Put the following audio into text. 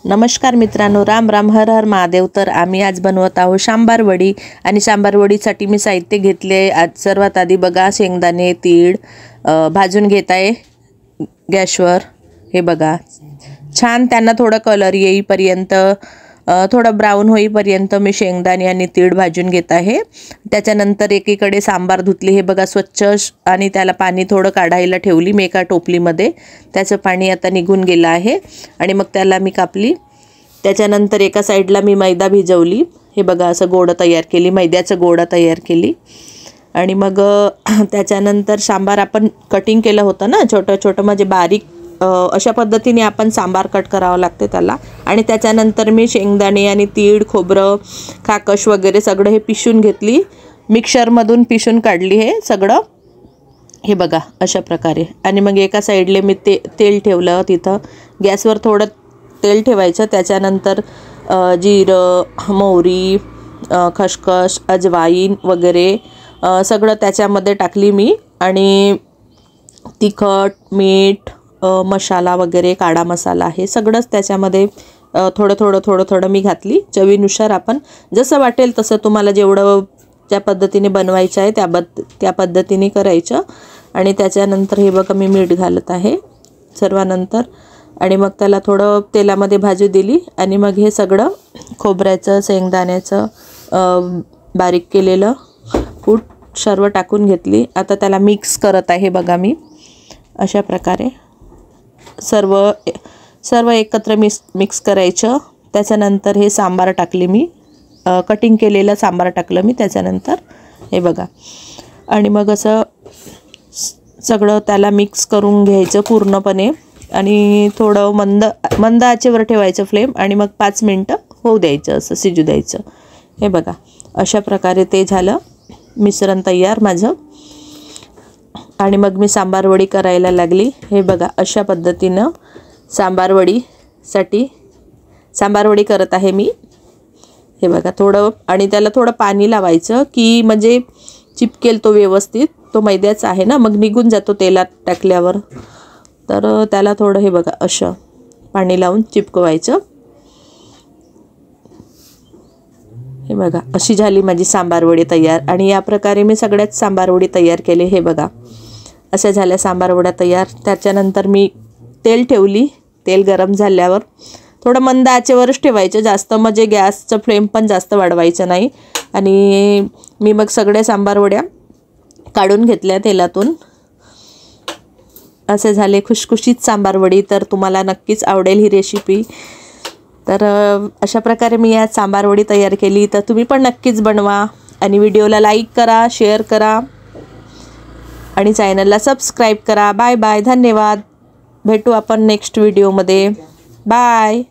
नमस्कार मित्रांनो, राम राम, हर हर महादेव। तर आम्ही आज बनवत आहोत सांबार वडी आणि सांबार वडीसाठी मी साहित्य घेतले। आज सर्वात आधी बघा, शेंगदाणे तीळ भाजून घेत आहे गॅसवर। हे बघा, छान त्यांना थोडा कलर येईपर्यंत, थोडा ब्राऊन होईपर्यंत मी शेंगदाणे आणि तीळ भाजून घेत आहे। त्याच्यानंतर एकीकडे सांबार धुतली, हे बघा स्वच्छ, आणि त्याला पाणी थोडं काढायला ठेवली मी एका टोपलीमध्ये। त्याचं पाणी आता निघून गेलं आहे आणि मग त्याला मी कापली। त्याच्यानंतर एका साईडला मी मैदा भिजवली, हे बघा असं गोळं तयार केली, मैद्याचं गोळं तयार केली। आणि मग त्याच्यानंतर सांबार आपण कटिंग केलं होतं ना, छोटं छोटं म्हणजे बारीक, अशा पद्धतीने आपण सांबार कट करावं लागते त्याला। आणि त्याच्यानंतर मी शेंगदाणे आणि तीळ, खोबरं, खाकश वगैरे सगळं हे पिशून घेतली, मिक्सरमधून पिशून काढली हे सगळं, हे बघा अशा प्रकारे। आणि मग एका साईडले मी तेल ठेवलं, तिथं गॅसवर थोडं तेल ठेवायचं। त्याच्यानंतर जिरं, मोहरी, खसखस, अजवाईन वगैरे सगळं त्याच्यामध्ये टाकली मी। आणि तिखट, मीठ, मसाला वगैरे, काळा मसाला, हे सगळंच त्याच्यामध्ये थोडं थोडं मी घातली। चवीनुसार आपण जसं वाटेल तसं, तुम्हाला जेवढं ज्या पद्धतीने बनवायचं आहे त्या पद्धतीने करायचं। आणि त्याच्यानंतर हे बघा मी मीठ घालत आहे सर्वानंतर। आणि मग त्याला थोडं तेलामध्ये भाजू दिली। आणि मग हे सगळं खोबऱ्याचं, शेंगदाण्याचं बारीक केलेलं कूट सर्व टाकून घेतली। आता त्याला मिक्स करत आहे बघा मी, अशा प्रकारे सर्व एकत्र मिक्स करायचं। त्याच्यानंतर हे सांबार टाकले मी, कटिंग केलेलं सांबार टाकलं मी त्याच्यानंतर, हे बघा। आणि मग असं सगळं त्याला मिक्स करून घ्यायचं पूर्णपणे। आणि थोडं मंद आचेवर ठेवायचं फ्लेम, आणि मग 5 मिनटं होऊ द्यायचं, असं शिजू द्यायचं। हे बघा अशा प्रकारे ते झालं मिश्रण तयार माझं। आणि मग मी सांबार वडी करायला लागली। हे बघा अशा पद्धतीनं सांबार वडी करत आहे मी, हे बघा थोडं। आणि त्याला थोडं पाणी लावायचं की म्हणजे चिपकेल तो व्यवस्थित, तो मैद्याचा आहे ना, मग निघून जातो तेलात टाकल्यावर। तर त्याला थोडं, हे बघा असं पाणी लावून चिपकवायचं। हे बघा अशी झाली माझी सांबार वडी तयार। आणि या प्रकारे मी सगळ्याच सांबार वडी तयार केले, हे बघा अशा झाल्या सांबार वड्या तयार। त्याच्यानंतर मी तेल ठेवली, तेल गरम झाल्यावर थोडं मंद आचेवरच ठेवायचं, जास्त म्हणजे गॅसचं फ्लेम पण जास्त वाढवायचं नाही। आणि मी मग सगळ्या सांबार वड्या काढून घेतल्या तेलातून, असे झाले खुशखुशीत सांबार वडी। तर तुम्हाला नक्कीच आवडेल ही रेसिपी। तर अशा प्रकारे मी आज सांबार वडी तयार केली, तर तुम्ही पण नक्कीच बनवा। आणि व्हिडिओला लाईक करा, शेअर करा आणि चॅनलला सबस्क्राईब करा। बाय बाय, धन्यवाद। भेटू आपण नेक्स्ट व्हिडिओमध्ये, बाय।